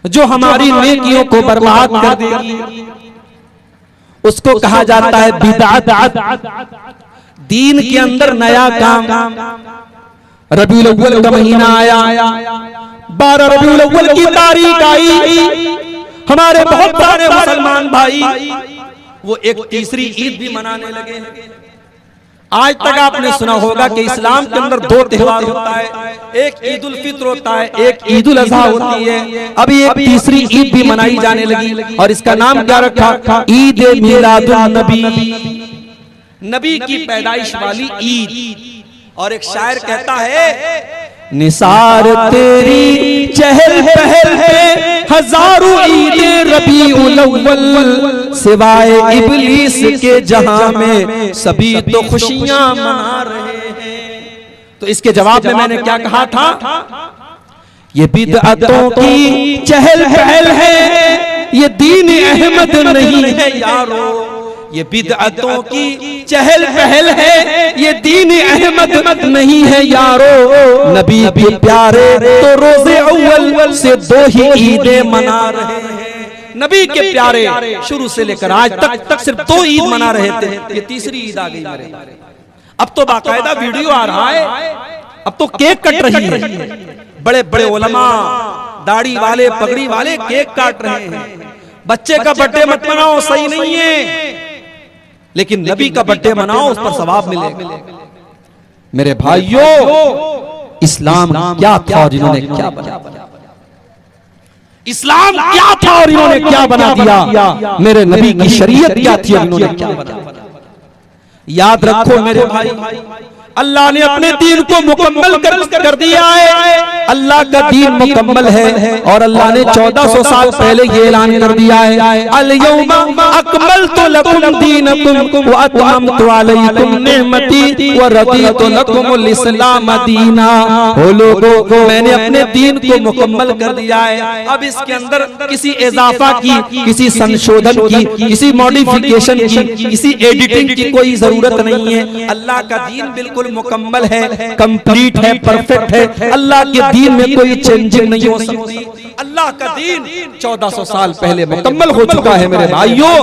जो हमारी नेकियों को बर्बाद कर देगी, उसको कहा जाता है बिदअत। दीन के अंदर नया काम। रबीउल अव्वल का महीना आया, 12 रबीउल अव्वल की तारीख आई, हमारे बहुत सारे मुसलमान भाई वो एक तीसरी ईद भी मनाने लगे हैं। आज तक आपने सुना होगा कि इस्लाम के अंदर 2 त्योहार होता है, एक ईद उल फित्र होता है, एक ईद उल अज़हा होती है। अभी एक तीसरी ईद भी मनाई जाने लगी और इसका नाम क्या रखा? ईद मिलादुन नबी, नबी की पैदाइश वाली ईद। और एक शायर कहता है, निसार तेरी चहल पहल है हजारों ईद रबीउल अव्वल, सिवाय इब्लीस के जहां में सभी तो खुशियां मना रहे हैं। तो इसके जवाब में मैंने क्या कहा था? ये बिदअतों की चहल पहल है, ये दीन अहमद नहीं है यारो। ये बिदअतों की चहल पहल है, ये दीन अहमद नहीं है यारो। नबी के प्यारे तो रोजे अव्वल से 2 ही ईदें मना रहे हैं। नबी के प्यारे शुरू से लेकर आज तक सिर्फ 2 ईद मना रहे थे, ये तीसरी ईद आ गई मेरे। अब तो बाकायदा वीडियो आ रहा है, अब तो केक कट रही है, बड़े बड़े उलमा, दाढ़ी वाले, पगड़ी वाले केक काट रहे हैं। बच्चे का बर्थडे मत मनाओ, सही नहीं है, लेकिन नबी का बर्थडे मनाओ, उस पर सवाब मिलेगा। मेरे भाइयों, इस्लाम क्या था और इन्होंने क्या बना दिया? इस्लाम क्या था और इन्होंने क्या बना दिया? मेरे नबी की शरीयत क्या थी और इन्होंने क्या बना दिया? याद रखो मेरे भाई, अल्लाह ने अपने दीन को मुकम्मल कर दिया है। अल्लाह का दीन मुकम्मल है और अल्लाह ने 1400 साल पहले ये ऐलान कर दिया है, अल यौमा अकमलतु लकुम दीनकुम व अतममतु अलैकुम निअमती व रदीतु लकुमुल इस्लाम दीना। ओ लोगों, मैंने अपने दीन को मुकम्मल कर दिया है। अब इसके अंदर किसी इजाफा की, किसी संशोधन की, किसी मॉडिफिकेशन की, किसी एडिटिंग की कोई जरूरत नहीं है। अल्लाह का दीन बिल्कुल मुकम्मल है, कंप्लीट है, परफेक्ट है। अल्लाह के दीन में कोई चेंजिंग नहीं हो सकती। अल्लाह का दीन 1400 साल पहले मुकम्मल हो चुका है मेरे भाइयों।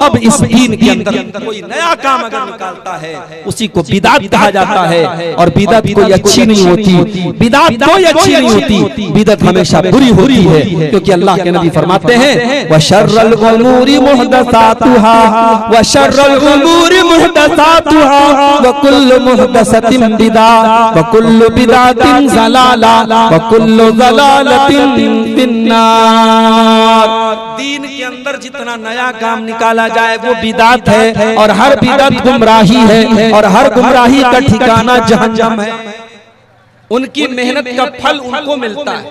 अब इस दीन के अंदर कोई नया काम अगर निकालता है, उसी को बिदअत कहा जाता है। और बिदअत कोई अच्छी नहीं होती, बिदअत कोई अच्छी नहीं होती, बिदअत हमेशा बुरी होती है। क्योंकि अल्लाह के नबी फरमाते हैं, व शर्रुल उमूरि मुहदसातुहा व शर्रुल उमूरि मुहदसातुहा व कुल्लु मुहदसतिन बिदा व कुल्लु बिदातिन ज़लाला व कुल्लु ज़लालतिन फिन्नार। दीन के अंदर जितना नया काम निकाला जाए वो बिदात है, और हर बिदात गुमराही है, और हर गुमराही का ठिकाना जहन्नम है। उनकी मेहनत का फल उनको मिलता है।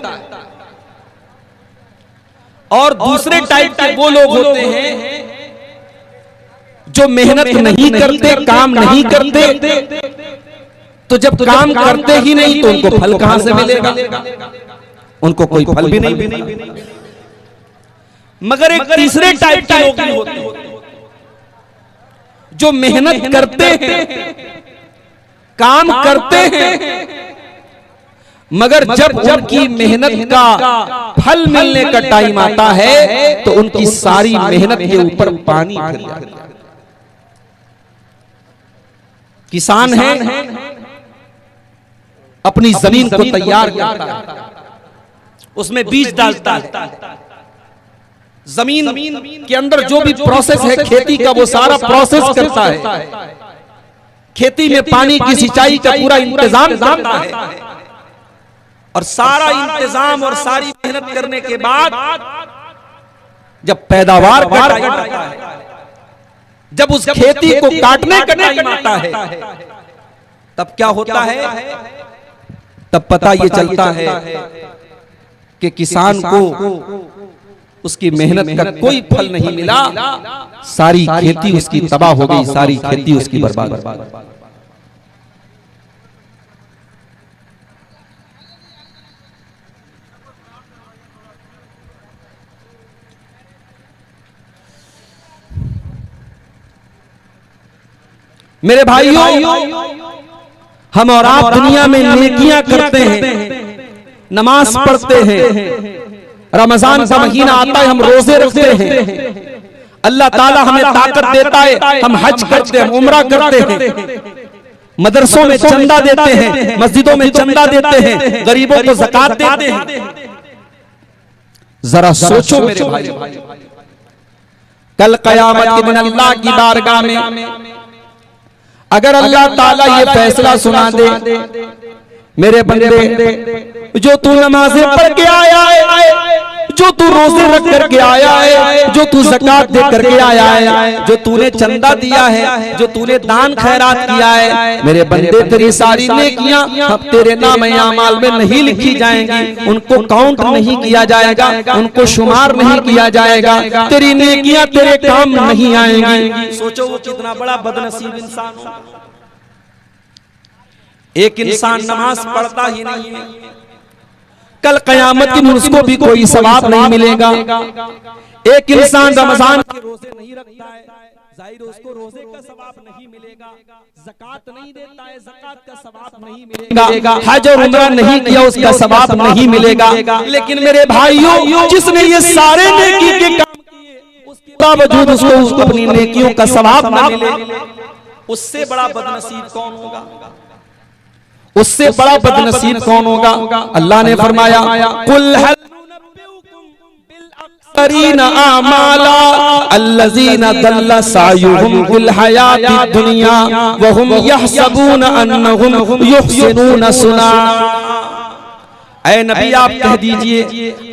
और दूसरे टाइप के वो लोग होते हैं जो मेहनत नहीं करते, काम नहीं करते, तो जब काम करते ही नहीं तो उनको फल कहां से मिलेगा? उनको कोई फल भी नहीं। मगर एक तीसरे टाइप के लोग होते हैं जो मेहनत करते हैं, काम करते हैं, मगर जब उनकी मेहनत का फल मिलने का टाइम आता है तो उनकी सारी मेहनत के ऊपर पानी फिर जाता है। किसान है, अपनी जमीन को तैयार करता है, उसमें बीज डालता है, जमीन के अंदर जो भी प्रोसेस है खेती का वो सारा प्रोसेस करता है, खेती में पानी की सिंचाई का पूरा इंतजाम करता है। और सारा इंतजाम और सारी मेहनत करने के बाद जब पैदावार का टाइम आता है, जब उस खेती को काटने का टाइम आता है, तब क्या होता है? तब पता ये चलता है कि किसान को उसकी मेहनत का कोई फल नहीं मिला, सारी खेती उसकी तबाह हो गई, सारी खेती उसकी बर्बाद हो गई। मेरे भाइयों, हम और आप दुनिया में नेकियां करते हैं, नमाज पढ़ते हैं, रमजान का महीना आता है, हम रोजे रखते हैं, अल्लाह ताला हमें ताकत देता है, हम हज करते हैं, उम्रा करते हैं, मदरसों में चंदा देते हैं, मस्जिदों में चंदा देते हैं, गरीबों को ज़कात देते हैं। जरा सोचो मेरे भाई, कल क़यामत के दिन अल्लाह की बारगाह में अगर अल्लाह ताला ये फैसला सुना दे, मेरे बंदे जो तू नमाज़ें पढ़ के आया है, जो तू रोजे रख करके आया है, जो तू ज़कात दे करके आया है, जो तूने चंदा दिया है, जो तूने दान खैरात किया है, मेरे बंदे तेरी सारी नेकियां अब तेरे नाम आमाल में नहीं लिखी जाएंगी, उनको काउंट नहीं किया जाएगा, उनको शुमार नहीं किया जाएगा, तेरी नेकियां तेरे काम नहीं आएंगी। सोचो वो कितना बड़ा बदनसीब इंसान होगा। एक इंसान नमाज पढ़ता ही नहीं है, कल क़यामत के दिन उसको भी कोई सवाब नहीं मिलेगा। एक इंसान रमजान के रोजे नहीं रखता है, जाहिर उसको रोजे का सवाब नहीं मिलेगा। ज़कात नहीं देता है, ज़कात का सवाब नहीं मिलेगा। हज और उम्रा नहीं किया, उसका सवाब नहीं मिलेगा। लेकिन मेरे भाइयों, जिसने ये सारे नेकी के काम किए, उसके बावजूद उसको अपनी नेकियों का सवाब न मिले, उससे बड़ा बदनसीब कौन होगा? उससे बड़ा बदनसीब कौन होगा? अल्लाह ने फरमाया, कुल हल अक्सरीना आमाला अल्लज़ीना दल्ला सायुहुम फिल हयातिद दुनिया व हुम यहसबूना अन्नहुम युहसिनूना सुना। ऐ नबी आप कह दीजिए,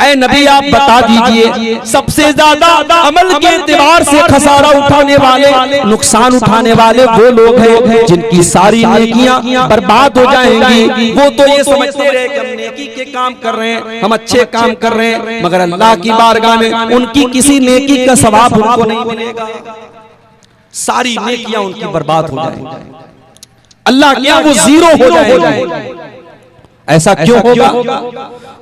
ऐ नबी आप बता दीजिए, सबसे ज्यादा अमल के एतबार से खसारा उठाने वाले, नुकसान उठाने वाले वो लोग हैं जिनकी सारी नेकियां बर्बाद हो जाएंगी। वो तो ये समझते रहे कि हम नेकी के काम कर रहे हैं, हम अच्छे काम कर रहे हैं, मगर अल्लाह की बारगाह में उनकी किसी नेकी का सवाब उनको नहीं मिलेगा। सारी नेकियां उनकी बर्बाद हो जाएंगी, अल्लाह क्या वो जीरो हो जाएंगे। ऐसा क्यों होगा?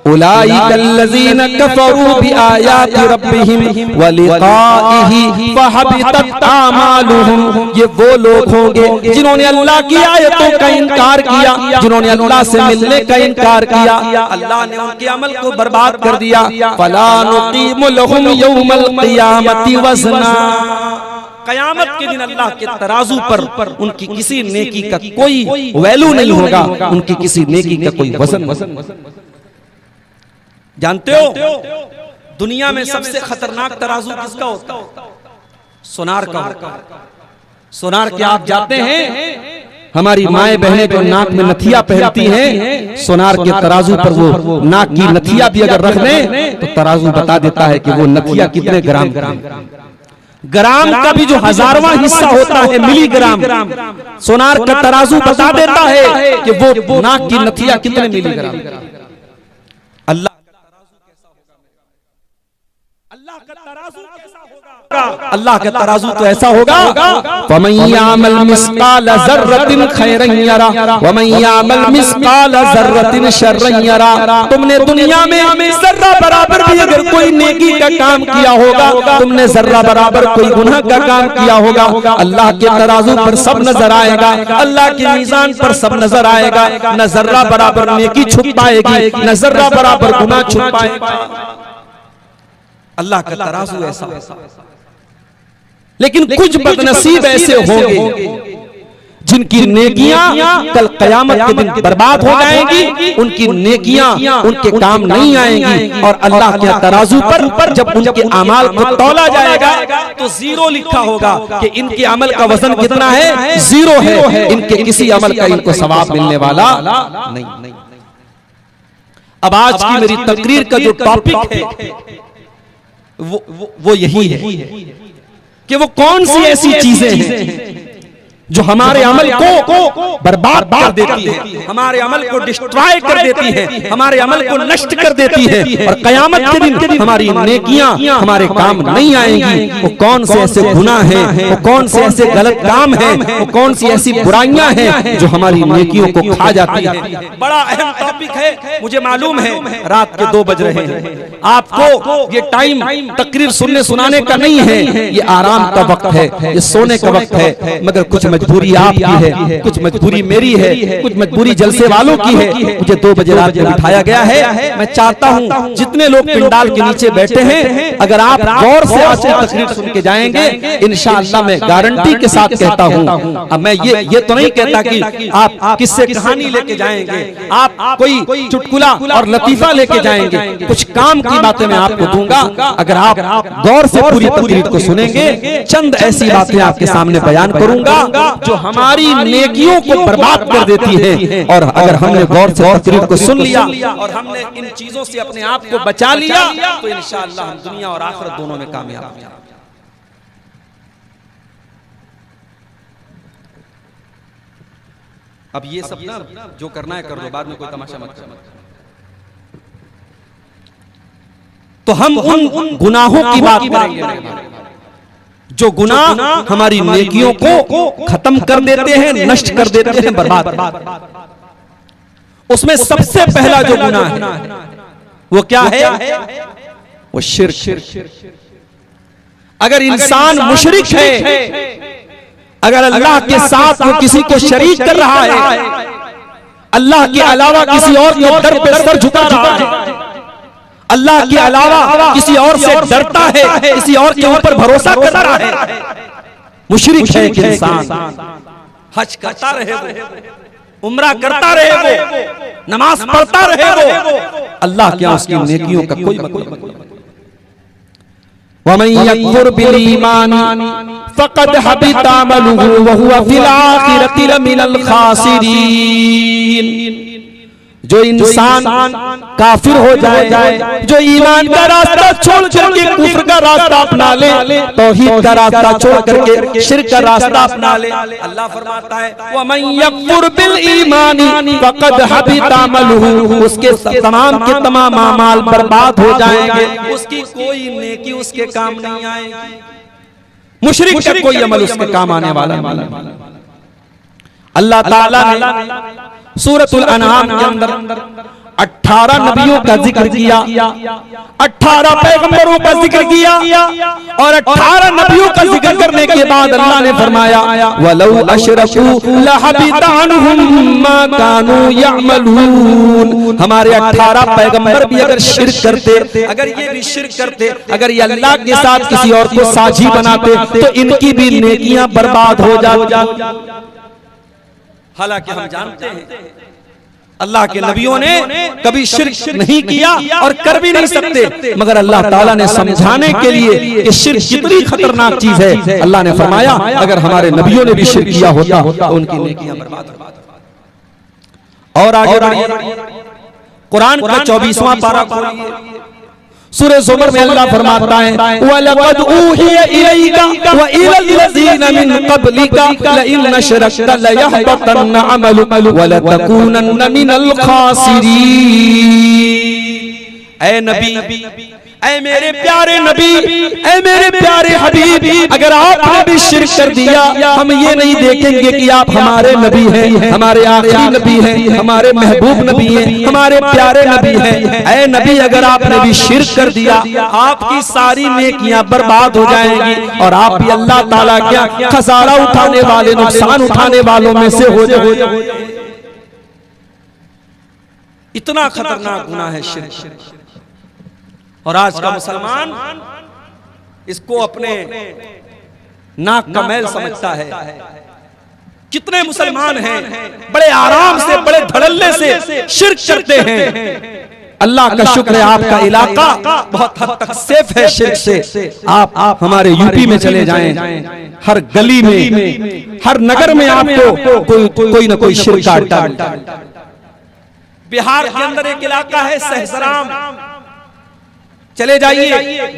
उलाइकल्लज़ीना कफ़रू बिआयाति रब्बिहिम व लिक़ाइहि फहबितत आमालुहुम। ये वो लोग होंगे जिन्होंने अल्लाह की आयतों का इनकार किया, जिन्होंने अल्लाह से मिलने का इनकार किया, अल्लाह ने उनके अमल को बर्बाद कर दिया। फला नुक़ीमु लहुम यौमल क़ियामति वज़ना। कयामत के दिन अल्लाह के तराजू पर उनकी किसी नेकी का कोई वैल्यू नहीं होगा, उनकी किसी नेकी का कोई वजन। जानते हो दुनिया में सबसे खतरनाक तराजू किसका होता है? सोनार का होता है। सोनार क्या आप जानते हैं? हमारी माए बहनें जो नाक में नथिया पहनती हैं, सोनार के तराजू पर वो नाक की नथिया भी अगर रख दें तो तराजू बता देता है कि वो नथिया कितने ग्राम का है। ग्राम का भी जो हजारवां हिस्सा होता है, मिलीग्राम, सोनार का तराजू बता देता है कि वो नाक की नथिया कितने मिलीग्राम। अल्लाह का तराजू कैसा होगा? अल्लाह का तराजू तो ऐसा होगा, वमन यामल मिस्काल ज़र्रतिन खैरन यरा वमन यामल मिस्काल ज़र्रतिन शर्रन यरा। तुमने दुनिया में जर्रा बराबर भी अगर कोई नेकी का काम किया होगा, तुमने जर्रा बराबर कोई गुनाह का काम किया होगा, अल्लाह के तराजू पर सब नजर आएगा, अल्लाह के मीज़ान पर सब नजर आएगा। न जर्रा बराबर नेकी छुप पाएगी, न जर्रा बराबर गुनाह छुप पाएगा। अल्लाह का तराजू ऐसा। लेकिन कुछ बदनसीब ऐसे होंगे जिनकी नेकियां कल कयामत के दिन बर्बाद हो जाएंगी, उनकी नेकियां उनके काम नहीं आएंगी, और अल्लाह के तराजू पर जब उनके अमाल को तौला जाएगा तो जीरो लिखा होगा कि इनके अमल का वजन कितना है? जीरो है। इनके किसी अमल का इनको सवाब मिलने वाला नहीं। अब आज की मेरी तकरीर का जो टॉपिक है वो यही है कि वो कौन सी ऐसी चीजें हैं जो हमारे अमल को बर्बाद कर देती है, हमारे अमल को डिस्ट्रॉय कर देती है, हमारे अमल को नष्ट कर देती है, और कयामत के दिन हमारी नेकियां हमारे काम नहीं आएंगी। वो कौन से ऐसे गुनाह हैं, वो कौन से ऐसे गलत काम हैं, वो कौन सी ऐसी बुराइयां हैं जो हमारी नेकियों को खा जाती है। बड़ा अहम टॉपिक है, मुझे मालूम है रात के 2 बज रहे हैं, आपको ये टाइम तकरीर सुनने सुनाने का नहीं है, ये आराम का वक्त है, ये सोने का वक्त है, मगर कुछ मजबूरी आपकी है, कुछ मजबूरी मेरी है, कुछ मजबूरी जलसे वालों की है। मुझे 2 बजे रात में बिठाया गया है। मैं चाहता हूं जितने लोग पिंडाल के नीचे बैठे हैं, अगर आप गौर से आज की तकरीर सुन के जाएंगे, इंशाअल्लाह मैं गारंटी के साथ कहता हूं। अब मैं ये तो नहीं कहता कि आप किससे कहानी लेके जाएंगे, आप कोई चुटकुला और लतीफा लेके जाएंगे, कुछ काम की बातें मैं आपको दूंगा। अगर आप गौर से पूरी तकरीर को सुनेंगे, चंद ऐसी बातें आपके सामने बयान करूंगा जो हमारी नेकियों को बर्बाद कर देती है। और अगर हमने गौर से तकरीर को सुन लिया और हमने इन चीजों से अपने आप को बचा लिया, तो इंशाअल्लाह हम दुनिया और आखिरत दोनों में कामयाब होंगे। अब ये सब ना जो करना है कर लो, बाद में कोई तमाशा मत करो। तो हम उन गुनाहों की बात करेंगे जो गुनाह हमारी नेकियों को खत्म कर देते हैं, नष्ट कर देते हैं, बर्बाद। उसमें सबसे पहला जो गुनाह है वो क्या है? वो शिर्क। अगर इंसान मुशरिक है, अगर अल्लाह के साथ वो किसी को शरीक कर रहा है, अल्लाह के अलावा किसी और के दर पे सर झुका रहा है, अल्लाह के अलावा किसी और से डरता है, किसी और के ऊपर भरोसा कर रहा है, मुशरिक है कि इंसान। हज करता रहे वो, उम्रा करता रहे वो, नमाज पढ़ता रहे वो, अल्लाह क्या उसकी नेकियों का कोई मतलब नहीं। वमन यकफुर बिल ईमान फक़द हबिता अमलुहु व हुवा फिल आखिरति लमिनल खासिरीन। जो इंसान काफिर हो जाए, जो ईमान का रास्ता छोड़ करके कुफ्र का रास्ता अपना ले, तौहीद का रास्ता छोड़ करके शिर्क का रास्ता अपना ले, अल्लाह फरमाता है वमन यकफुर बिल ईमानी फक़द हबिता अमलुहु, उसके तमाम के तमाम अमाल बर्बाद हो जाएंगे, उसकी कोई नेकी उसके काम नहीं आएगी, मुशरिक का कोई अमल उसके काम आने वाला नहीं। अल्लाह ताला ने सूरतुल अनआम के अंदर 18 नबियों का जिक्र किया, 18 पैगंबरों का जिक्र किया, और 18 नबियों का जिक्र करने के बाद अल्लाह ने फरमाया वलौ अशरकू लहबिता अन्हुम मा कानू यअमलून। हमारे 18 पैगंबर भी अगर शिर्क करते, अगर ये भी शिर्क करते, अगर ये अल्लाह के साथ किसी और को साझी बनाते, तो इनकी भी नेकियां बर्बाद हो जाती। हालांकि हम जानते हैं अल्लाह के नबियों ने कभी शिर्क नहीं किया और कर भी नहीं सकते, मगर अल्लाह ताला ने समझाने के लिए कि शिर्क कितनी खतरनाक चीज है, अल्लाह ने फरमाया अगर हमारे नबियों ने भी शिर्क किया होता तो उनकी नेकियां बर्बाद होती। और आगे बढ़िए, कुरान का 24वां पारा खोलिए, सूरह ज़ुमर में अल्लाह फरमाता है वलक़द ऊहिया इलैका व इलल लज़ीना मिन क़ब्लिका लइन अशरकता लयहबतन्न अमलुका व लतकूनन्न मिनल ख़ासिरीन। ऐ नबी, ऐ मेरे प्यारे नबी, ऐ मेरे प्यारे हबीब, अगर आपने भी शिर्क कर दिया, हम ये नहीं देखेंगे कि आप हमारे नबी हैं, हमारे आखिरी नबी हैं, हमारे महबूब नबी हैं, हमारे प्यारे नबी हैं। ऐ नबी, अगर आपने भी शिर्क कर दिया, आपकी सारी नेकियां बर्बाद हो जाएंगी और आप भी अल्लाह ताला क्या खसारा उठाने वाले, नुकसान उठाने वालों में से हो जाएंगे। इतना खतरनाक गुनाह है शिर्क। और आज का मुसलमान इसको अपने नाक का मैल समझता है। कितने मुसलमान हैं बड़े आराम से, बड़े धड़ल्ले से शिर्क करते हैं। अल्लाह का शुक्र है आपका इलाका बहुत हद तक सेफ है शिर्क से। आप हमारे यूपी में चले जाएं, हर गली में, हर नगर में आपको कोई ना कोई शिर्क का अड्डा मिलता है। बिहार के अंदर एक इलाका है सहसराम, चले जाइए,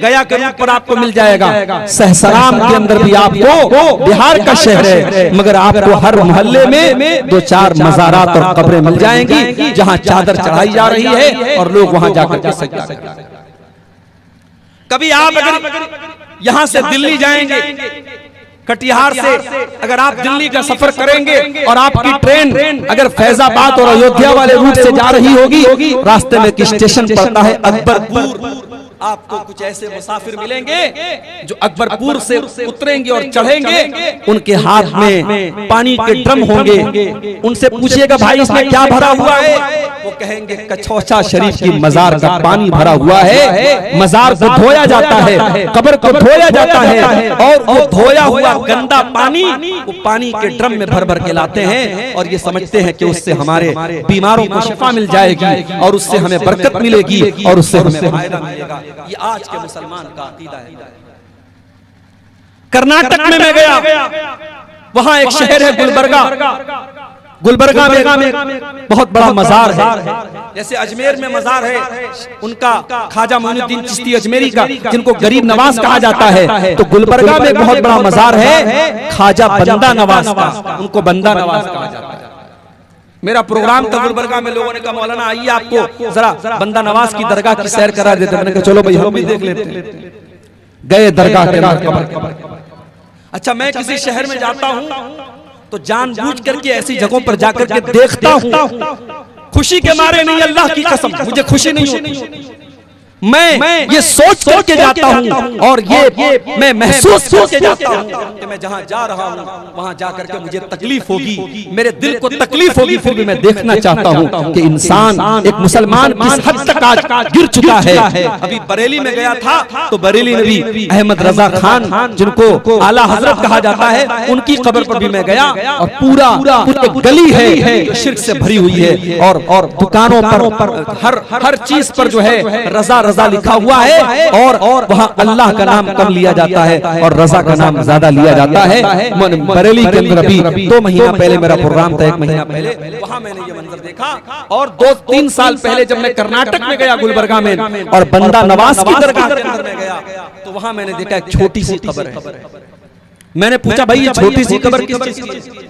गया के रूप पर आपको मिल जाएगा। सहसराम के अंदर भी आपको, बिहार का शहर है, मगर आपको हर मोहल्ले में 2-4 मज़ारात और कब्रें मिल जाएंगी जहां चादर चढ़ाई जा रही है और लोग वहां जाकर के सजदा करते हैं। कभी आप अगर यहां से दिल्ली जाएंगे, कटिहार से अगर आप दिल्ली का सफर करेंगे और आपकी ट्रेन अगर फैजाबाद और अयोध्या वाले रूट से जा रही होगी, रास्ते में एक स्टेशन पड़ता है अकबरपुर। आपको कुछ ऐसे मुसाफिर मिलेंगे जो अकबरपुर से उतरेंगे और चढ़ेंगे, उनके हाथ में पानी के ड्रम होंगे। उनसे पूछिएगा भाई इसमें क्या भरा हुआ है, वो कहेंगे कछौचा शरीफ की मजार का पानी भरा हुआ है। मजार को धोया जाता है, कब्र को धोया जाता है, और वो धोया हुआ गंदा पानी वो पानी के ड्रम में भर भर के लाते हैं और ये समझते हैं कि उससे हमारे बीमारों को शिफा मिल जाएगी और उससे हमें बरकत मिलेगी और उससे हमें फायदा मिलेगा। ये आज के मुसलमान का अकीदा है। कर्नाटक में मैं गया, वहां एक शहर है गुलबर्गा। गुलबर्गा में बहुत बड़ा मजार है, जैसे अजमेर में मजार है उनका ख्वाजा मोइनुद्दीन चिश्ती अजमेरी का, जिनको गरीब नवाज कहा जाता है, तो गुलबर्गा में बहुत बड़ा मजार है ख्वाजा बंदा नवाज का, उनको बंदा नवाज कहा जाता है। मेरा प्रोग्राम था गुलबर्गा में, लोगों ने कहा मौलाना आइए आपको जरा बंदा नवाज की दरगाह की सैर करा देते। मैंने कहा चलो भाई हम भी देख लेते हैं। गए दरगाह के। अच्छा, मैं किसी शहर में जाता हूं तो जानबूझ करके ऐसी जगहों पर जाकर के देखता हूं, खुशी के मारे नहीं, अल्लाह की कसम मुझे खुशी नहीं होती। मैं ये सोच करके जाता हूँ और ये मैं महसूस करके जाता हूँ कि मैं जहाँ जा रहा हूँ वहाँ जाकर के मुझे तकलीफ होगी, मेरे दिल को तकलीफ होगी, फिर भी मैं देखना चाहता हूँ कि इंसान एक मुसलमान किस हद तक आज गिर चुका है। अभी बरेली में गया था तो बरेली में भी अहमद रजा खान, जिनको आला हजरत कहा जाता है, उनकी कब्र पर भी मैं गया और पूरा गली है जो शिर्क से भरी हुई है और दुकानों पर हर चीज पर जो है रजा रजा लिखा हुआ है और वहाँ अल्लाह का नाम कम लिया जाता है और रजा का नाम ज्यादा लिया जाता है। बरेली के अंदर अभी 2 महीना पहले मेरा प्रोग्राम था, 1 महीना पहले, वहाँ मैंने ये मंजर देखा। और 2-3 साल पहले जब मैं कर्नाटक में गया गुलबर्गा में और बंदा नवाज की दरगाह के अंदर में गया तो वहाँ मैंने देखा एक छोटी सी कब्र है। मैंने पूछा भाई ये छोटी सी कब्र किस चीज की है?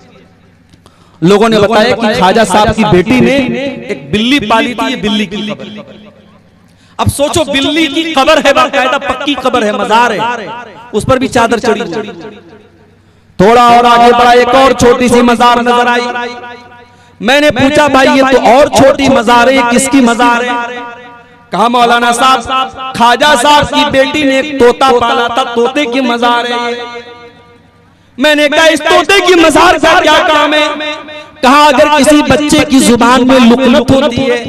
लोगों ने बताया कि ख्वाजा साहब की बेटी ने एक बिल्ली पाली थी, ये बिल्ली की कब्र। अब सोचो बिल्ली की कब्र है, बाकायदा पक्की कब्र है, मजार है, उस पर भी चादर चढ़ी। थोड़ा और आगे बढ़ा, एक और छोटी सी मजार नजर आई। मैंने पूछा भाई ये तो और छोटी मजार है, किसकी मजार है? कहा मौलाना साहब ख्वाजा साहब की बेटी ने एक तोता पाला था, तोते की मजार है। मैंने कहा इस तोते की मजार का क्या काम है? कहा अगर किसी बच्चे की जुबान में लुकलुक होती है,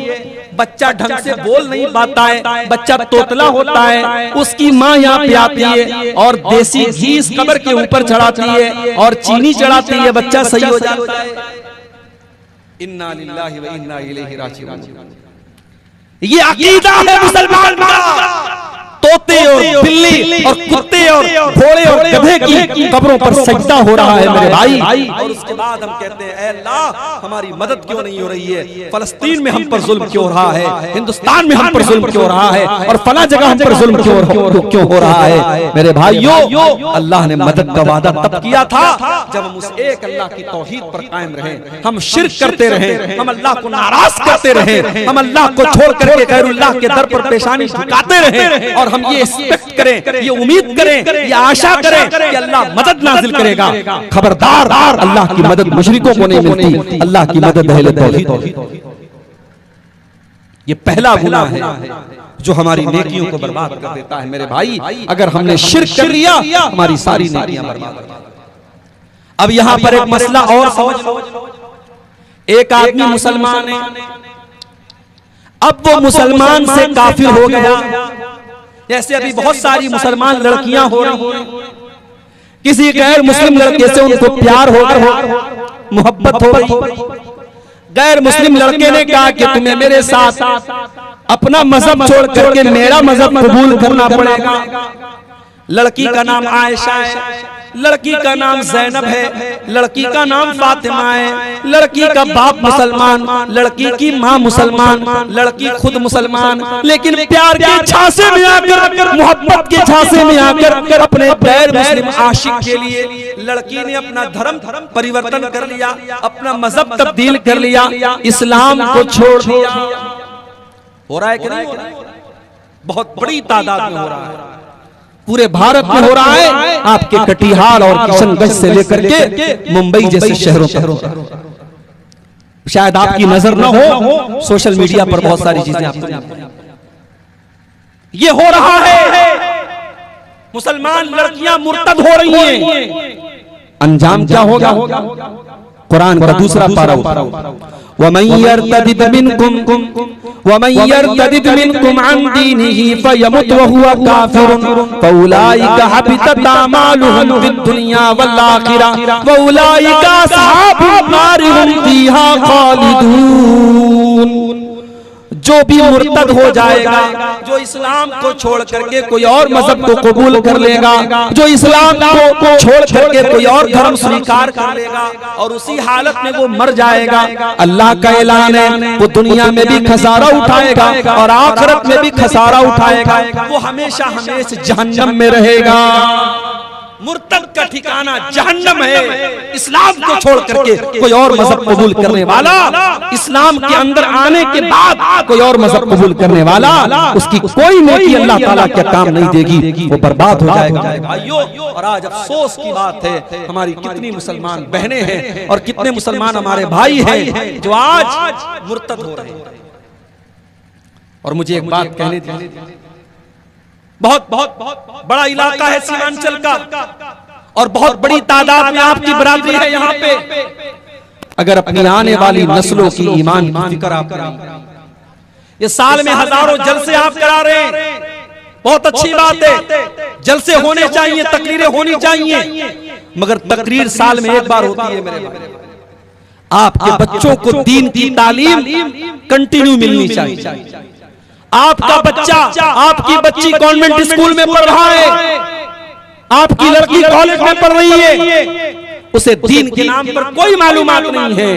बच्चा ढंग से बोल नहीं पाता है, बच्चा तोतला होता है, उसकी माँ यहाँ पे आती है और देसी घी इस कब्र के ऊपर चढ़ाती है और चीनी चढ़ाती है, बच्चा सही हो जाता है। इन्ना लिल्लाहि व इन्ना इलैहि राजिऊन। ये अकीदा है मुसलमान का। तोते और बिल्ली और कुत्ते और घोड़े और गधे की कब्रों पर सजदा हो रहा है मेरे भाई। और उसके बाद हम कहते हैं ऐ अल्लाह हमारी मदद क्यों नहीं हो रही है? फलस्तीन में हम पर जुल्म क्यों हो रहा है, हिंदुस्तान में हम पर जुल्म क्यों हो रहा है और फला जगह हम पर जुल्म क्यों हो रहा है? मेरे भाइयों, अल्लाह ने मदद का वादा तब किया था जब हम उस एक अल्लाह की तौहीद पर कायम रहे, हम शिर्क करते रहे, हम अल्लाह को नाराज करते रहे, हम अल्लाह को छोड़ करके गैरुल्लाह के दर पर पेशानी झुकाते रहे और हम ये एक्सपेक्ट करें, ये उम्मीद करें, ये आशा करें कि अल्लाह मदद नाजिल करेगा। खबरदार, अल्लाह की मदद मुशरिकों को नहीं मिलती, अल्लाह की मदद अहले तौहीद। ये पहला गुनाह है जो हमारी नेकियों को बर्बाद कर देता है मेरे भाई। अगर हमने शिर्क कर लिया हमारी सारी नेकियां बर्बाद। अब यहां पर एक मसला और समझ लो। एक आदमी मुसलमान है, अब वो मुसलमान से काफिर हो गया। जैसे अभी बहुत सारी मुसलमान लड़कियां हो रही हैं, किसी गैर मुस्लिम लड़के से उनको प्यार हो गया, मोहब्बत हो गई। गैर मुस्लिम लड़के ने कहा कि तुम्हें मेरे साथ अपना मजहब छोड़ करके मेरा मजहब कबूल करना पड़ेगा। लड़की का नाम आयशा है, लड़की का नाम जैनब है, लड़की का नाम फातिमा है, लड़की का बाप मुसलमान, लड़की की माँ मुसलमान, लड़की खुद मुसलमान, लेकिन प्यार के झांसे में आकर, मोहब्बत के झांसे में आकर अपने गैर मुस्लिम आशिक के लिए लड़की ने अपना धर्म परिवर्तन कर लिया, अपना मजहब तब्दील कर लिया, इस्लाम को छोड़ दिया। हो रहा है कि नहीं हो रहा है? बहुत बड़ी तादाद में हो रहा है, पूरे भारत में हो रहा है। आपके कटिहार और किशनगंज से लेकर के मुंबई जैसे शहरों पर शायद आपकी नजर न हो, सोशल मीडिया पर बहुत सारी चीजें आपको। ये हो रहा है, मुसलमान लड़कियां मुर्तद हो रही हैं, अंजाम क्या होगा? कुरान का दूसरा पारा, वमन यर्तदिद मिनकुम अन दीनिही फयमुत वहुवा काफिरुन फउलाइका हबितत अमालुहुम फिद दुनिया वल आखिरह वउलाइका अस्हाबुन नार हुम फीहा खालिदून। जो भी मुर्तद हो जाएगा, जो इस्लाम को छोड़ करके कोई और मजहब को कबूल कर लेगा, जो इस्लाम को छोड़ करके कोई और धर्म स्वीकार कर लेगा और उसी हालत में वो मर जाएगा, अल्लाह का ऐलान है वो दुनिया में भी खसारा उठाएगा और आखिरत में भी खसारा उठाएगा, वो हमेशा हमेशा जहन्नम में रहेगा। मुर्तद का ठिकाना जहन्नम है। इस्लाम को छोड़ करके कोई और मजहब कबूल करने वाला, इस्लाम के अंदर आने के बाद कोई और मजहब कबूल करने वाला, उसकी कोई नेकी अल्लाह ताला क्या काम नहीं देगी, वो बर्बाद हो जाएगा। भाइयों, और आज अफसोस की बात है, हमारी कितनी मुसलमान बहनें हैं और कितने मुसलमान हमारे भाई हैं जो आज मुर्तद हो रहे हैं। और मुझे एक बात कहने दीजिए, बहुत बहुत बहुत बड़ा इलाका है सीमांचल का और बहुत बड़ी तादाद में आपकी बरादरी है यहाँ पे। अगर अपनी आने वाली नस्लों की ईमान की फिक्र आप करें, ये साल में हजारों जलसे आप करा रहे हैं, बहुत अच्छी बात है, जलसे होने चाहिए, तकरीरें होनी चाहिए, मगर तकरीर साल में एक बार होती है मेरे भाई। आपके बच्चों को दीन की तालीम कंटिन्यू मिलनी चाहिए। आपका बच्चा, आपकी बच्ची कॉन्वेंट स्कूल में पढ़ रहा है, आपकी लड़की कॉलेज में पढ़ रही है, उसे दीन के नाम पर कोई मालूमात नहीं है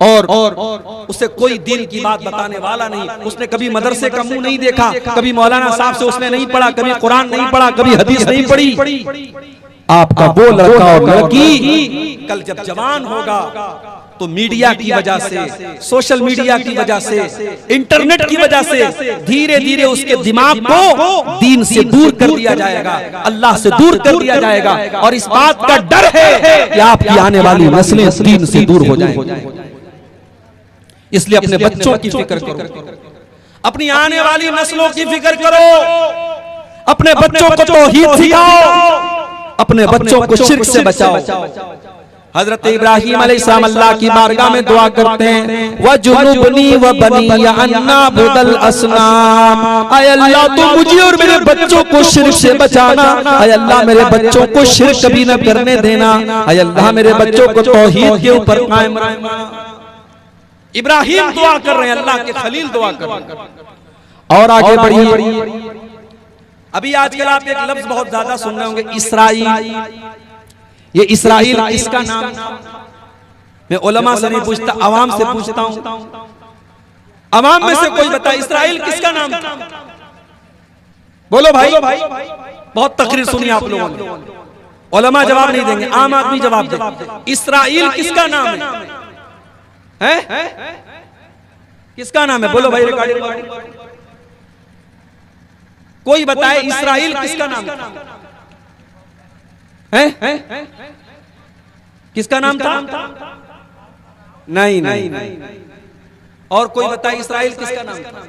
और उसे कोई दीन की बात बताने वाला नहीं। उसने कभी मदरसे का मुंह नहीं देखा, कभी मौलाना साहब से उसने नहीं पढ़ा, कभी कुरान नहीं पढ़ा, कभी हदीस नहीं पढ़ी। आपका वो लड़का और लड़की कल जब जवान होगा तो मीडिया की वजह से, सोशल मीडिया की वजह से, इंटरनेट की वजह से धीरे धीरे उसके दिमाग को दीन से दूर कर दिया जाएगा, अल्लाह से दूर कर दिया जाएगा। और इस बात का डर है कि आपकी आने वाली नस्लें दीन से दूर हो जाएंगी। इसलिए अपने बच्चों की फिक्र करो, अपनी आने वाली नस्लों की फिक्र करो, अपने बच्चों को तौहीद सिखाओ, अपने बच्चों को शिर्क से बचाओ। हजरत इब्राहिम अलैहिस्सलाम अल्लाह की बारगाह में दुआ करते हैं, वजुनुबनी व बनिया अन्ना बुदल असनाम। आय अल्लाह तू मुझे और मेरे बच्चों को शिर्क से बचाना, आय अल्लाह मेरे बच्चों को शिर्क कभी न करने देना, आय अल्लाह मेरे बच्चों को तौहीद के ऊपर कायम रखना। इब्राहिम दुआ कर रहे हैं, अल्लाह के खलील दुआ कर रहे हैं। और आगे बढ़िए, अभी आजकल आप एक लफ्ज बहुत ज्यादा सुन रहे होंगे, इसराइल। ये इसराइल किसका नाम? मैं उलमा से नहीं पूछता, अवाम से पूछता हूं। अवाम में से कोई बताए इसराइल किसका नाम था? बोलो भाई, बहुत तकरीर सुनी आप लोगों ने, उलमा जवाब नहीं देंगे, आम आदमी जवाब दे। इसराइल किसका नाम है? किसका नाम है? बोलो भाई, रिकॉर्डिंग कोई बताए इसराइल किसका नाम है? किसका नाम था? नहीं नहीं, और कोई बताए इसराइल किसका नाम था?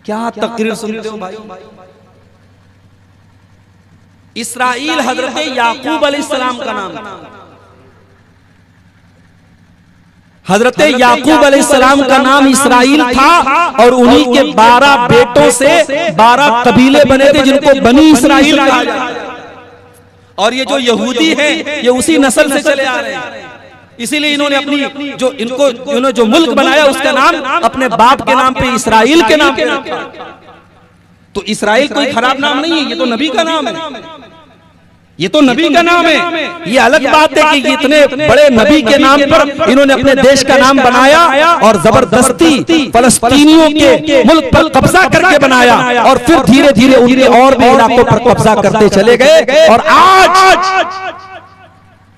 क्या तकरीर सुनते हो भाई? इसराइल हजरत याकूब अलैहिस्सलाम का नाम था। हजरत याकूब अलैहिस्सलाम का नाम इसराइल था और उन्हीं के 12 बेटों से 12 कबीले बने थे जिनको बनी इसराइल कहा जाता है। और ये जो यहूदी हैं ये उसी नस्ल से चले आ रहे हैं, इसीलिए इन्होंने अपनी जो इन्होंने जो मुल्क बनाया उसका नाम अपने बाप के नाम पे इसराइल के नाम पे रखा। तो इसराइल कोई खराब नाम नहीं है, ये तो नबी का नाम है, ये तो नबी का नाम है। ये अलग बात है कि इतने बड़े नबी के नाम पर इन्होंने अपने देश का नाम बनाया और जबरदस्ती फलस्तीनियों के मुल्क पर कब्जा करके बनाया और फिर धीरे धीरे उनके और भी इलाकों पर कब्जा करते चले गए। और आज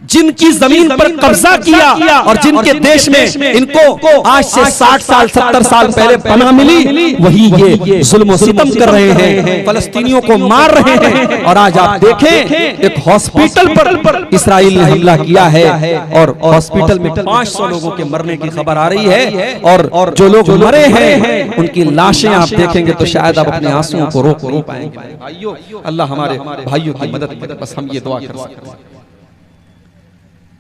जिनकी जमीन पर कब्जा किया और जिनके देश में इनको आज से 60 साल 70 साल पहले पनाह मिली, वही ये जुल्म और सितम कर रहे हैं, फलस्तीनियों को मार रहे हैं। और आज आप देखें एक हॉस्पिटल पर इसराइल ने हमला किया है और हॉस्पिटल में 500 लोगों के मरने की खबर आ रही है, और जो लोग मरे हैं उनकी लाशें आप देखेंगे तो शायद आप अपने आंसुओं को रोक नहीं पाएंगे। भाइयों, अल्लाह हमारे भाइयों की मदद करे, बस हम ये दुआ कर सकते हैं।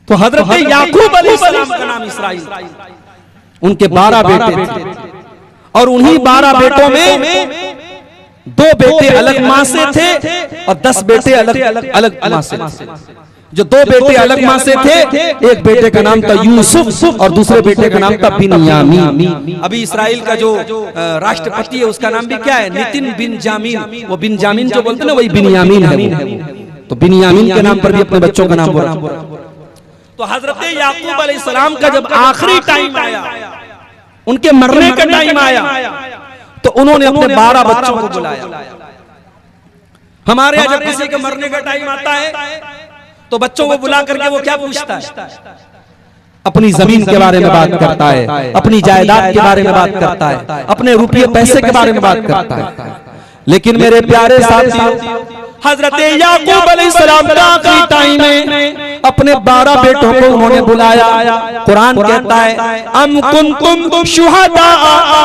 तो हजरत याकूब अलैहिस्सलाम का नाम इसराइल, उनके 12 बेटे थे और उन्हीं 12 बेटों में 2 बेटे अलग मां से थे और 10 बेटे अलग मां से थे। जो 2 बेटे अलग मां से थे, एक बेटे का नाम था यूसुफ और दूसरे बेटे का नाम था बिन्यामीन। अभी इसराइल का जो राष्ट्रपति है उसका नाम भी क्या है? नितिन बिन्जामिन। वो बिन्जामिन जो बोलते हैं ना, वही बिन्यामीन है। तो बिन्यामीन के नाम पर भी अपने बच्चों का नाम बोला। तो हजरत याकूब अलैहिस्सलाम का जब आखिरी टाइम आया, उनके मरने का टाइम आया, तो उन्होंने अपने 12 बच्चों को बुलाया। हमारे यहाँ जब किसी के मरने का टाइम आता है तो बच्चों को बुला करके वो क्या पूछता है? अपनी जमीन के बारे में बात करता है, अपनी जायदाद के बारे में बात करता है, अपने रुपये पैसे के बारे में बात करता है। लेकिन मेरे प्यारे साथियों, हजरत याकूब अलैहिस्सलाम का आखिरी टाइम में अपने 12 बेटों को उन्होंने बुलाया। कुरान कहता है, अम कुंतुम शुहदा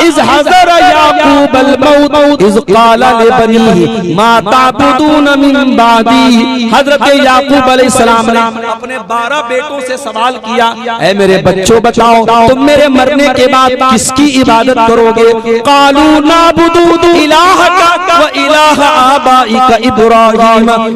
इज़ हज़र याकूब अल मौत इज़ क़ाला लिबनीहि मा ताबुदून मिन बादी। हजरत याकूब अलैहिस्सलाम ने अपने 12 बेटों से सवाल किया, ऐ मेरे बच्चों बताओ, तुम मेरे मरने के बाद किसकी इबादत करोगे? क़ालू नाबुदु इलाहका व इलाह आबाइका इब्राहीम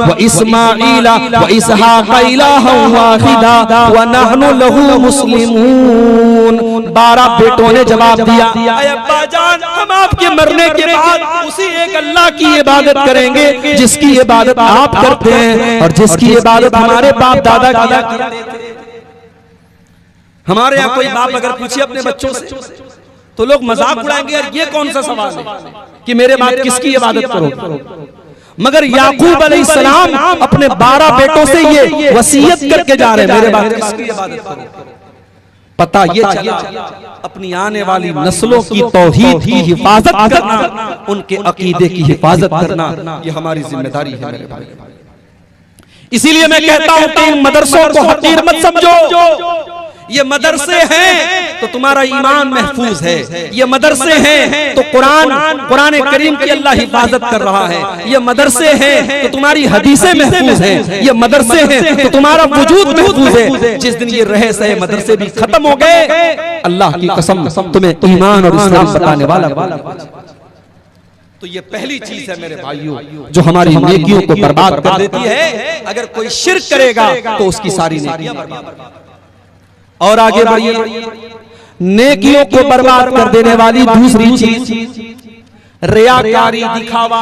व इस्माईल व इसहाक़ इलाहा वाहिदा व नहनु लहू मुस्लिमून। 12 बेटों ने जवाब दिया, ऐ अब्बा जान, हम आपके मरने के बाद उसी एक अल्लाह की इबादत करेंगे जिसकी इबादत आप करते हैं और जिसकी इबादत हमारे बाप दादा किया करते थे। हमारे यहाँ कोई बाप अगर पूछे अपने बच्चों से तो लोग मजाक उड़ाएंगे, यार ये कौन सा सवाल है कि मेरे बाप किसकी इबादत करो? मगर याकूब अलैहिस्सलाम अपने 12 बेटों से ये वसीयत करके जा रहे हैं, मेरे बाप किसकी इबादत करो। पता ये चला अपनी आने वाली नस्लों की तौहीद की हिफाजत करना, उनके अकीदे की हिफाजत करना, ये हमारी जिम्मेदारी है मेरे भाई। इसीलिए मैं कहता हूं कि इन मदरसों को हकीर मत समझो। ये मदरसे हैं तो तुम्हारा ईमान महफूज है, ये मदरसे हैं तो कुरान करीम की अल्लाह हिफाजत कर रहा है, ये मदरसे हैं तो तुम्हारी हदीसें महफूज हैं, ये मदरसे हैं तो तुम्हारा वजूद महफूज है। जिस दिन ये रहे सहे मदरसे भी खत्म हो गए, अल्लाह की कसम तुम्हें ईमान और इस्लाम बताने वाला। तो ये पहली चीज है मेरे भाइयों जो हमारी नेकियों को बर्बाद कर देती है। अगर कोई शिर्क करेगा तो उसकी सारी नेकियां बर्बाद। और आगे बढ़िए, नेकियों को बर्बाद कर देने वाली दूसरी चीज रियाकारी, दिखावा।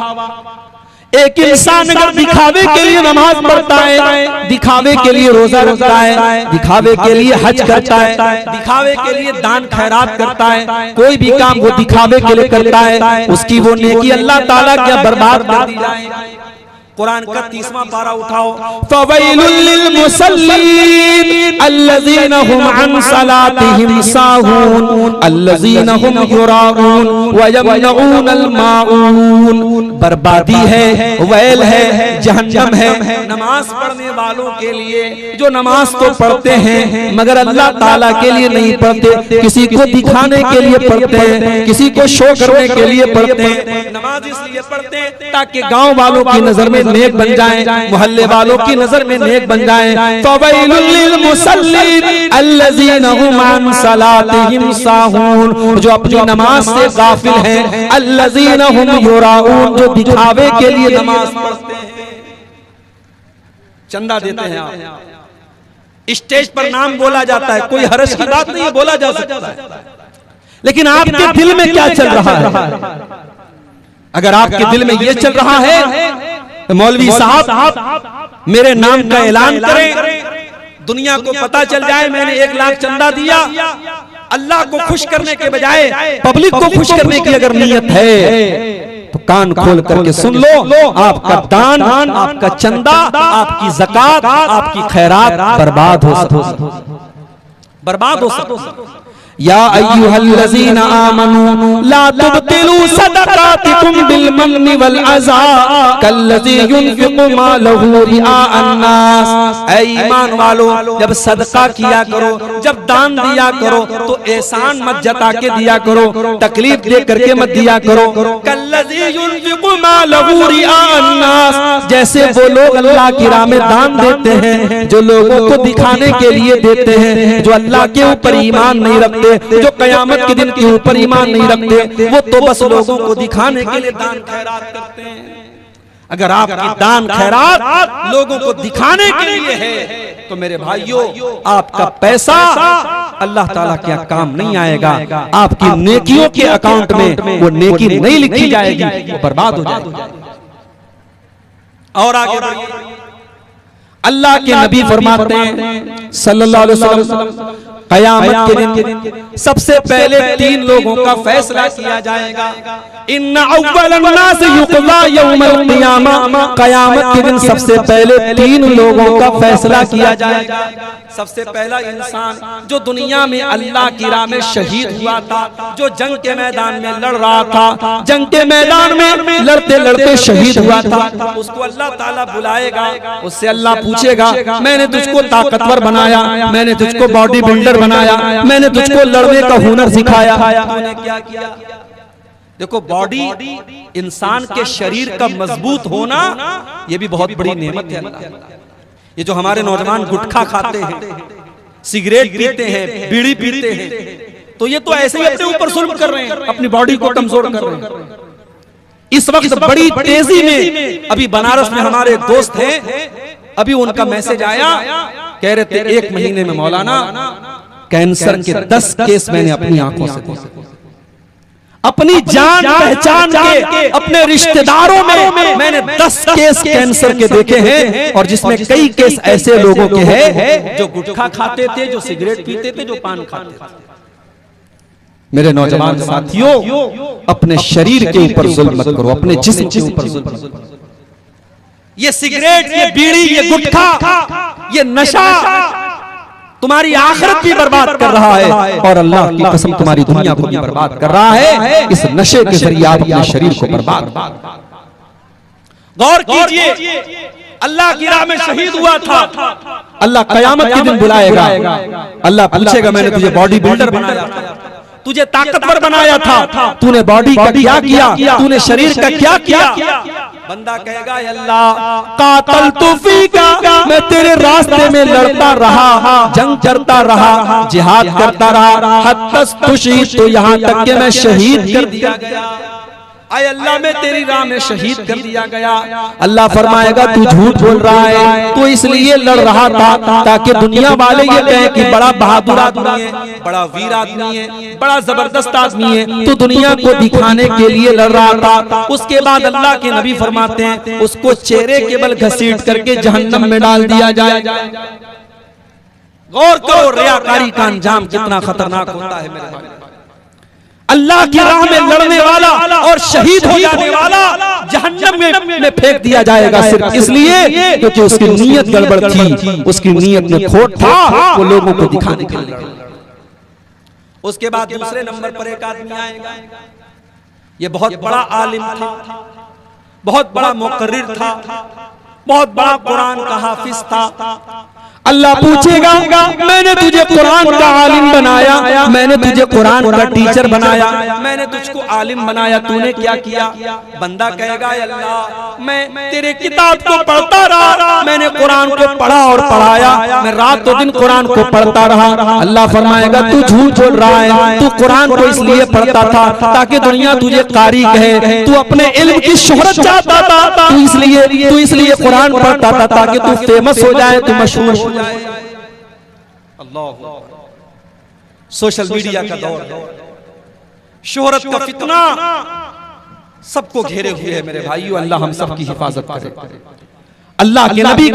एक इंसान अगर दिखावे के लिए नमाज पढ़ता है, दिखावे के लिए रोजा रखता है, दिखावे के लिए हज करता है, दिखावे के लिए दान खैरात करता है, कोई भी काम वो दिखावे के लिए करता है, उसकी वो नेकी अल्लाह ताला क्या बर्बाद कर दी जाए। कुरान का 30वां पारा उठाओ, फवैलुल लिल मुसल्लीन अल्लज़ीना हुम अन सलातिहिम साहून अल्लज़ीना हुम युराऊन व यमनऊनल माऊन। बर्बादी है, वैल है, जहन्नम है नमाज पढ़ने वालों के लिए जो नमाज तो पढ़ते हैं मगर अल्लाह ताला के लिए नहीं पढ़ते, किसी को दिखाने के लिए पढ़ते हैं, किसी को शो करने के लिए पढ़ते हैं। नमाज इसलिए पढ़ते हैं ताकि गांव वालों की नजर में नेक बन जाएं, मोहल्ले वालों की नजर में नेक बन जाएं। फवैलुल लिल मुसल्लीन अल्लज़ीना हुम अन सलातिहिम साहून, जो अपनी नमाज से गाफिल हैं, अल्लज़ीना हुम युराऊन, जो दिखावे के लिए नमाज पढ़ते हैं, चंदा देते हैं। आप स्टेज पर नाम बोला जाता है, कोई हर्ष की बात नहीं है, बोला जा सकता है, लेकिन आपके दिल में क्या चल रहा है? अगर आपके दिल में ये चल रहा है मौलवी साहब मेरे नाम का ऐलान करें, दुनिया को पता चल जाए मैंने 1 लाख चंदा दिया, अल्लाह को खुश करने के बजाय पब्लिक को खुश करने की अगर नीयत है तो कान खोल करके सुन लो, आपका दान, आपका चंदा, आपकी ज़कात, आपकी खैरात बर्बाद हो सकती है। या अय्युहल्लज़ीना आमनू ला तुब्तिलू सदक़ातिकुम बिलमन्नि वल अज़ा कल्लज़ी युनफ़िक़ु मालहु रिआअन नास। ऐ ईमान वालो, जब सदका किया करो, जब दान दिया करो तो एहसान मत जता के दिया करो, तकलीफ दे करके मत दिया करो। कल्लज़ी युनफ़िक़ु मालहु रिआअन नास, जैसे वो लोग अल्लाह की राह में दान देते हैं, जो लोगों को दिखाने के लिए देते हैं, जो अल्लाह के ऊपर ईमान नहीं रखते, जो कयामत के दिन के ऊपर ईमान नहीं रखते, वो तो बस लोगों को दिखाने के लिए दान खैरात करते हैं। अगर आपकी दान खैरात लोगों को दिखाने के लिए है तो मेरे भाइयों, आपका पैसा अल्लाह ताला के काम नहीं आएगा, आपकी नेकियों के अकाउंट में वो नेकी नहीं लिखी जाएगी, वो बर्बाद हो जाएगी। और आगे अल्लाह के नबी फरमाते हैं सल्लल्लाहु अलैहि वसल्लम, क़यामत के दिन सबसे पहले 3 लोगों का फैसला किया जाएगा। इन्ना अव्वलन नास युक़ज़ा यौमल क़ियामा, क़यामत के दिन सबसे पहले 3 लोगों का फैसला किया जाएगा। सबसे पहला इंसान जो दुनिया में अल्लाह की राह में शहीद हुआ था, जो जंग के मैदान में लड़ रहा था, जंग के मैदान में लड़ते लड़ते शहीद हुआ था, उसको अल्लाह ताला बुलाएगा, उससे अल्लाह पूछेगा, मैंने तुझको ताकतवर बनाया, मैंने तुझको बॉडी बिल्डर बनाया, मैंने तुझको लड़ने का हुनर सिखाया, तूने क्या किया? देखो, बॉडी इंसान के शरीर का मजबूत होना ये भी बहुत बड़ी नेमत है। ये जो हमारे नौजवान गुटखा खाते हैं, सिगरेट पीते हैं, बीड़ी पीते हैं, तो ये तो ऐसे ही अपने ऊपर जुल्म कर रहे हैं, अपनी बॉडी को कमजोर कर रहे हैं। इस वक्त बड़ी तेजी में अभी बनारस में हमारे एक दोस्त हैं, अभी उनका मैसेज आया, कह रहे थे 1 महीने में मौलाना कैंसर के 10 केस मैंने अपनी आंखों से देखे, अपनी जान पहचान के अपने रिश्तेदारों में मैंने 10 केस कैंसर के देखे हैं, और जिसमें कई केस ऐसे लोगों के हैं जो गुटखा खाते थे, जो सिगरेट पीते थे, जो पान खाते थे। मेरे नौजवान साथियों, अपने शरीर के ऊपर जुल्म मत करो, अपने जिस्म के ऊपर जुल्म मत करो। ये सिगरेट, ये बीड़ी, ये गुटखा, ये नशा तुम्हारी आखिरत भी बर्बाद कर रहा है, और अल्लाह की कसम तुम्हारी दुनिया को भी बर्बाद कर रहा है। इस नशे के जरिए आप अपने शरीर को बर्बाद। गौर कीजिए, अल्लाह की राह में शहीद हुआ था, अल्लाह कयामत के दिन बुलाएगा, अल्लाह पूछेगा, मैंने तुझे बॉडी बिल्डर बनाया था, तुझे ताकतवर बनाया था, तूने बॉडी का क्या किया, तूने शरीर का क्या किया? बंदा कहेगा, अल्लाह कातल तूफीका, मैं तेरे रास्ते में लड़ता रहा, जंग करता रहा, जिहाद करता रहा, हत्तस तुशी, तो यहाँ तक कि मैं शहीद कर दिया गया। आय अल्लाह, मैं तेरी राह में शहीद कर दिया गया। अल्लाह फरमाएगा, तू झूठ बोल रहा है, तू इसलिए लड़ रहा था ताकि दुनिया वाले ये कहें कि बड़ा बहादुर आदमी है, बड़ा वीर आदमी है, बड़ा जबरदस्त आदमी है, तू दुनिया को दिखाने के लिए लड़ रहा था। उसके बाद अल्लाह के नबी फरमाते हैं, उसको चेहरे के बल घसीट करके जहन्नम में डाल दिया जाए। गौर करो, रियाकारी का अंजाम कितना खतरनाक होता है मेरे भाई। अल्लाह की राह में लड़ने वाला और शहीद हो जाने वाला जहन्नम में फेंक दिया जाएगा, सिर्फ इसलिए क्योंकि उसकी नीयत गड़बड़ थी, उसकी नीयत में खोट था, वो लोगों को दिखाने के लिए। उसके बाद दूसरे नंबर पर एक आदमी आएगा, ये बहुत बड़ा आलिम था, बहुत बड़ा मुकर्रिर था, बहुत बड़ा कुरान का हाफिज था। अल्लाह पूछेगा, मैंने तुझे कुरान का आलिम बनाया, मैंने तुझे कुरान का टीचर बनाया, मैंने तुझको आलिम बनाया, तूने क्या किया? बंदा कहेगा, अल्लाह मैं तेरे किताब को पढ़ता रहा, मैंने कुरान को पढ़ा और पढ़ाया, मैं रात दिन कुरान को पढ़ता रहा। अल्लाह फरमाएगा, तू झूठ बोल रहा है, तू कुरान को इसलिए पढ़ता था ताकि दुनिया तुझे कारी कहे, तू अपने इल्म की शोहरत चाहता था, तू इसलिए कुरान पढ़ता था ताकि तू फेमस हो जाए, तू मशहूर हो जाए। अल्लाह, सोशल मीडिया का दौर है, शोहरत का फितना सबको घेरे हुए है मेरे भाइयों। अल्लाह हम सब की हिफाजत करे। अल्लाह के नबी